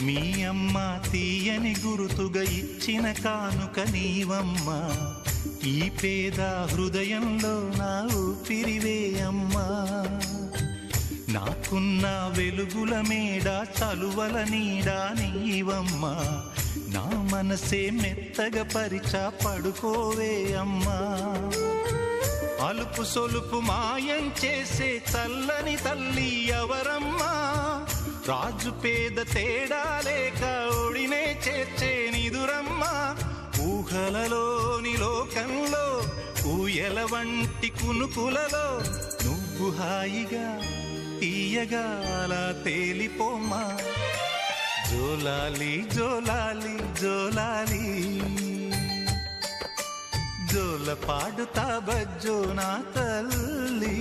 మీ అమ్మ తీయని గురుతుగా ఇచ్చిన కానుక నీవమ్మా, ఈ పేద హృదయంలో నా ఊపిరివే అమ్మా. నాకున్న వెలుగుల మేడ చలువల నీడా నీవమ్మా, నా మనసే మెత్తగా పరిచా పడుకోవే అమ్మా. అలుపు సొలుపు మాయం చేసే చల్లని తల్లి ఎవరమ్మా, రాజు పేద తేడా లేక ఒడినే చేర్చే నిదురమ్మా. ఊహలలోని లోకంలో ఊయల వంటి కునుకులలో నువ్వు హాయిగా తీయగా అలా తేలిపోమ్మా. జోలాలి జోలాలి జోలాలి, జోల పాడుతా బజ్జో నా తల్లి.